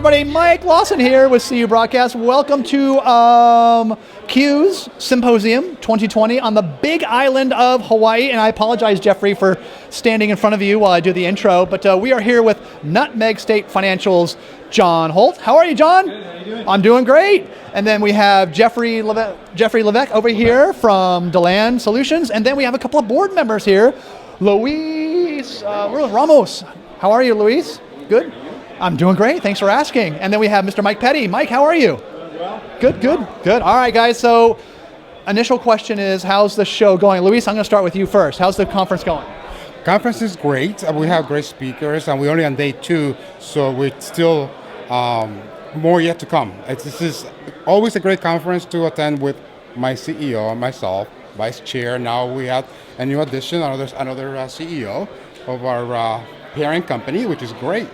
everybody. Mike Lawson here with CU Broadcast. Welcome to CUES Symposium 2020 on the big island of Hawaii. And I apologize, Jeffrey, for standing in front of you while I do the intro. But we are here with Nutmeg State Financial's John Holt. How are you, John? Good. How are you doing? I'm doing great. And then we have Jeffrey Levesque over here from Deland Solutions. And then we have a couple of board members here. Luis Ramos. How are you, Luis? Good? I'm doing great. Thanks for asking. And then we have Mr. Mike Petty. Mike, how are you? Doing well. Good. All right, guys. So initial question is, how's the show going? Luis, I'm going to start with you first. How's the conference going? Conference is great. We have great speakers, and we're only on day 2, so we're still more yet to come. This is always a great conference to attend with my CEO, myself, vice chair. Now we have a new addition, another CEO of our parent company, which is great.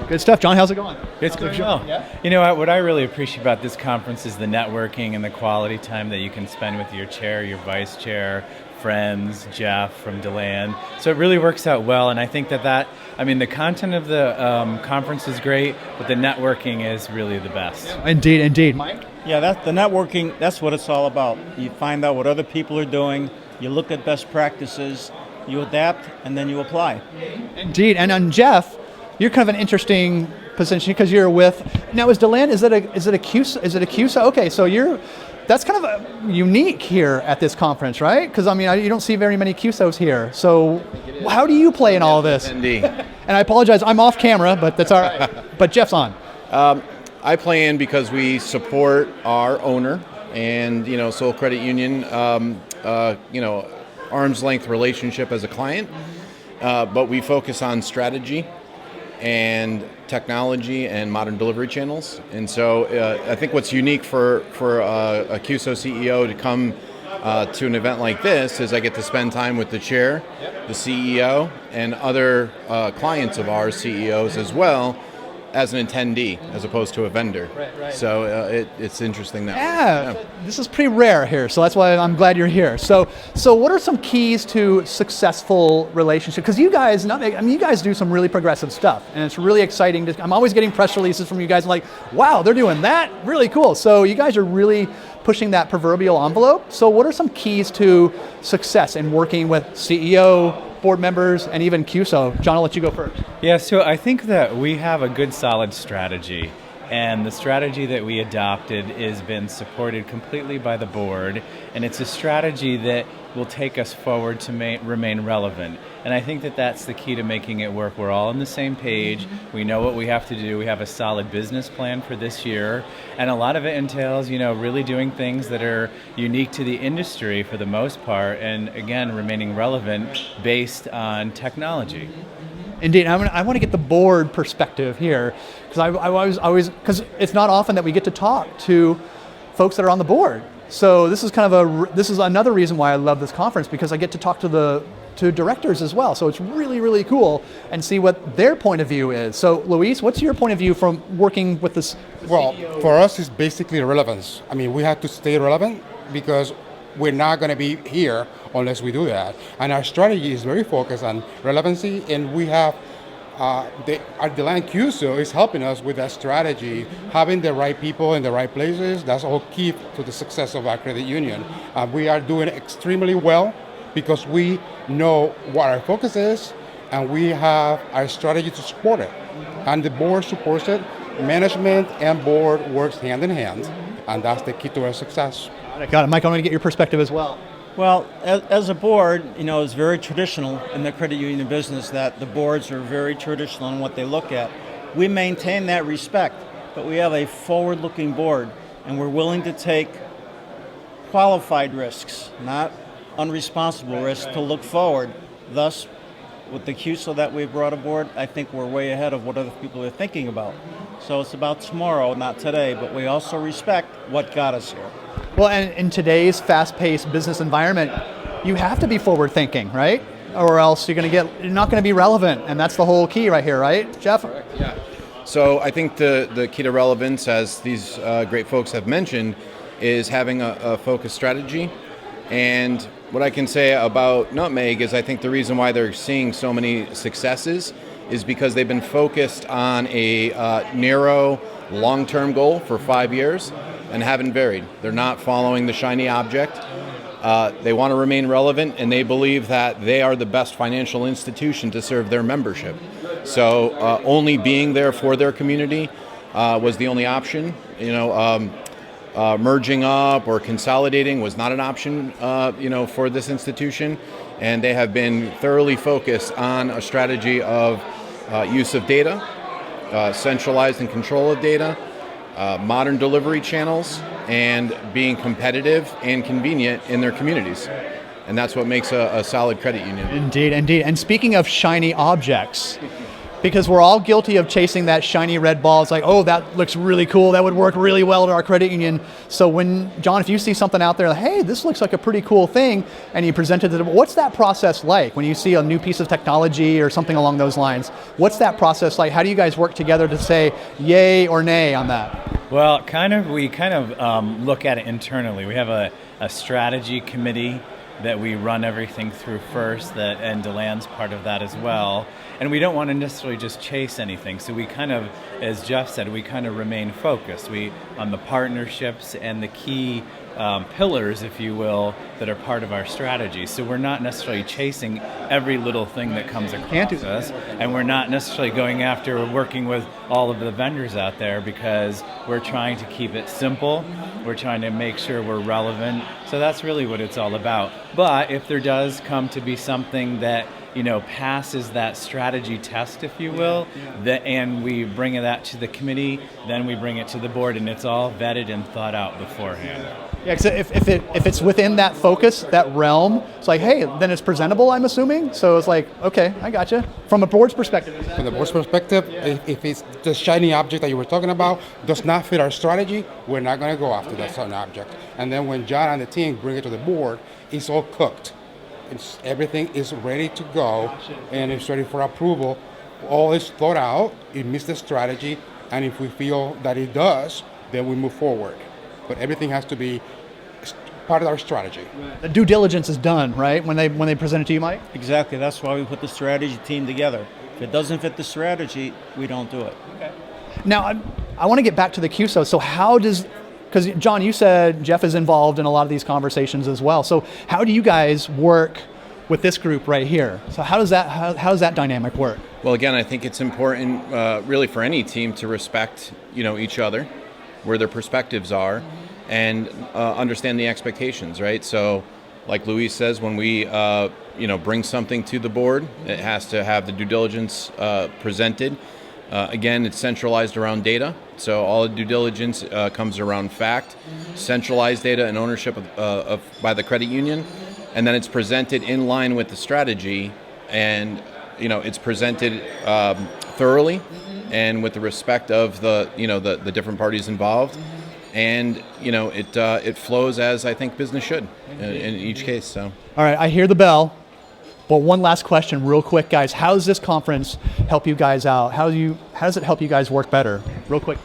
Good stuff. John, how's it going? It's going well. Yeah. You know, what I really appreciate about this conference is the networking and the quality time that you can spend with your chair, your vice chair, friends, Jeff from Deland. So it really works out well, and I think the content of the conference is great, but the networking is really the best. Indeed. Mike? Yeah, the networking, that's what it's all about. You find out what other people are doing, you look at best practices, you adapt, and then you apply. Indeed. And on Jeff, you're kind of an interesting position because you're with, now is Deland, is it a CUSA? Okay, so that's kind of unique here at this conference, right? Because you don't see very many CUSOs here. So how do you play in all of this? Indeed. And I apologize, I'm off camera, but that's all right. But Jeff's on. I play in because we support our owner and, Soul Credit Union, arm's length relationship as a client, but we focus on strategy and technology and modern delivery channels. And so I think what's unique for a CUSO CEO to come to an event like this is I get to spend time with the chair, the CEO, and other clients of ours, CEOs as well, as an attendee as opposed to a vendor. Right. So it's interesting that Yeah, this is pretty rare here, so that's why I'm glad you're here. So what are some keys to successful relationship? Because you guys, you guys do some really progressive stuff, and it's really exciting. I'm always getting press releases from you guys like, wow, they're doing that? Really cool. So you guys are really pushing that proverbial envelope. So what are some keys to success in working with CEO, board members, and even CUSO? John, I'll let you go first. Yeah, so I think that we have a good solid strategy, and the strategy that we adopted has been supported completely by the board, and it's a strategy that will take us forward to remain relevant. And I think that that's the key to making it work. We're all on the same page. We know what we have to do. We have a solid business plan for this year, and a lot of it entails, really doing things that are unique to the industry for the most part, and again, remaining relevant based on technology. Indeed, I want to get the board perspective here because I always because it's not often that we get to talk to folks that are on the board. So this is another reason why I love this conference, because I get to talk to directors as well. So it's really cool and see what their point of view is. So Luis, what's your point of view from working with this? Well, for us, it's basically relevance. We have to stay relevant because we're not going to be here unless we do that. And our strategy is very focused on relevancy, and we have our Deland CUSO is helping us with that strategy, having the right people in the right places. That's all key to the success of our credit union. We are doing extremely well because we know what our focus is, and we have our strategy to support it. And the board supports it. Management and board works hand in hand, and that's the key to our success. Got it. Mike, I want to get your perspective as well. Well, as a board, it's very traditional in the credit union business that the boards are very traditional in what they look at. We maintain that respect, but we have a forward-looking board, and we're willing to take qualified risks, not unresponsible risks, to look forward. Thus, with the CUSO that we've brought aboard, I think we're way ahead of what other people are thinking about. So it's about tomorrow, not today, but we also respect what got us here. Well, and in today's fast-paced business environment, you have to be forward-thinking, right? Or else you're not going to be relevant, and that's the whole key right here, right, Jeff? Correct. Yeah. So I think the key to relevance, as these great folks have mentioned, is having a focused strategy. And what I can say about Nutmeg is I think the reason why they're seeing so many successes is because they've been focused on a narrow, long-term goal for 5 years and haven't varied. They're not following the shiny object. They want to remain relevant, and they believe that they are the best financial institution to serve their membership. So only being there for their community was the only option. Merging up or consolidating was not an option, for this institution, and they have been thoroughly focused on a strategy of use of data, centralized and control of data, modern delivery channels, and being competitive and convenient in their communities. And that's what makes a solid credit union. Indeed, indeed. And speaking of shiny objects, because we're all guilty of chasing that shiny red ball. It's like, oh, that looks really cool. That would work really well at our credit union. So when, John, if you see something out there, like, hey, this looks like a pretty cool thing, and you present it to them, what's that process like when you see a new piece of technology or something along those lines? What's that process like? How do you guys work together to say yay or nay on that? Well, we look at it internally. We have a strategy committee that we run everything through first, and Deland's part of that as well. And we don't want to necessarily just chase anything. So we kind of, as Jeff said, we kind of remain focused. On the partnerships and the key pillars, if you will, that are part of our strategy. So we're not necessarily chasing every little thing that comes across us, and we're not necessarily going after working with all of the vendors out there, because we're trying to keep it simple. We're trying to make sure we're relevant. So that's really what it's all about. But if there does come to be something that passes that strategy test, if you will, and we bring that to the committee, then we bring it to the board, and it's all vetted and thought out beforehand. Yeah, because if it's within that focus, that realm, it's like, hey, then it's presentable, I'm assuming. So it's like, okay, I gotcha. From a board's perspective. From the board's perspective, if it's the shiny object that you were talking about does not fit our strategy, we're not going to go after that certain object. And then when John and the team bring it to the board, it's all cooked. Everything is ready to go, and it's ready for approval. All is thought out. It meets the strategy, and if we feel that it does, then we move forward. But everything has to be part of our strategy. The due diligence is done, right? When they present it to you, Mike? Exactly. That's why we put the strategy team together. If it doesn't fit the strategy, we don't do it. Okay. Now, I want to get back to the CUSO. So how does, because John, you said Jeff is involved in a lot of these conversations as well. So how do you guys work with this group right here? So how does that dynamic work? Well, again, I think it's important, really, for any team to respect, each other, where their perspectives are, and understand the expectations, right? So, like Luis says, when we, bring something to the board, it has to have the due diligence presented. Again, it's centralized around data. So all the due diligence comes around fact, centralized data and ownership by the credit union. And then it's presented in line with the strategy, and it's presented thoroughly and with the respect of the different parties involved, and it flows as I think business should in each case. So all right, I hear the bell, but one last question real quick, guys. How does this conference help you guys out? How does it help you guys work better? Real quick.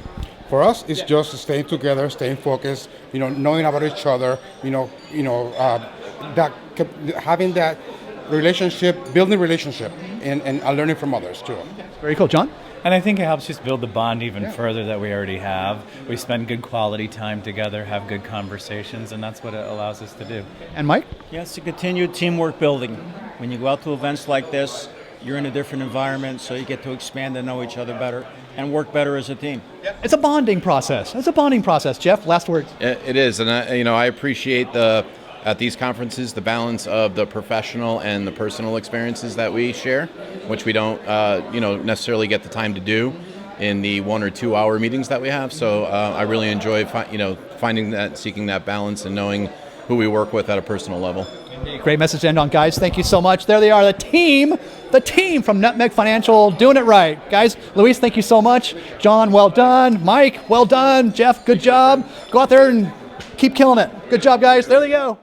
For us, it's just staying together, staying focused, knowing about each other, that having that relationship, building relationship, and learning from others too. Very cool. John? And I think it helps just build the bond even further that we already have. We spend good quality time together, have good conversations, and that's what it allows us to do. And Mike? Yes, to continue teamwork building. When you go out to events like this, you're in a different environment, so you get to expand and know each other better and work better as a team. It's a bonding process. Jeff, last words. It is, and I appreciate at these conferences the balance of the professional and the personal experiences that we share, which we don't necessarily get the time to do in the 1 or 2 hour meetings that we have. So I really enjoy seeking that balance and knowing who we work with at a personal level. Great message to end on, guys. Thank you so much. There they are, the team from Nutmeg Financial, doing it right. Guys, Luis, thank you so much. John, well done. Mike, well done. Jeff, good job. Go out there and keep killing it. Good job, guys. There they go.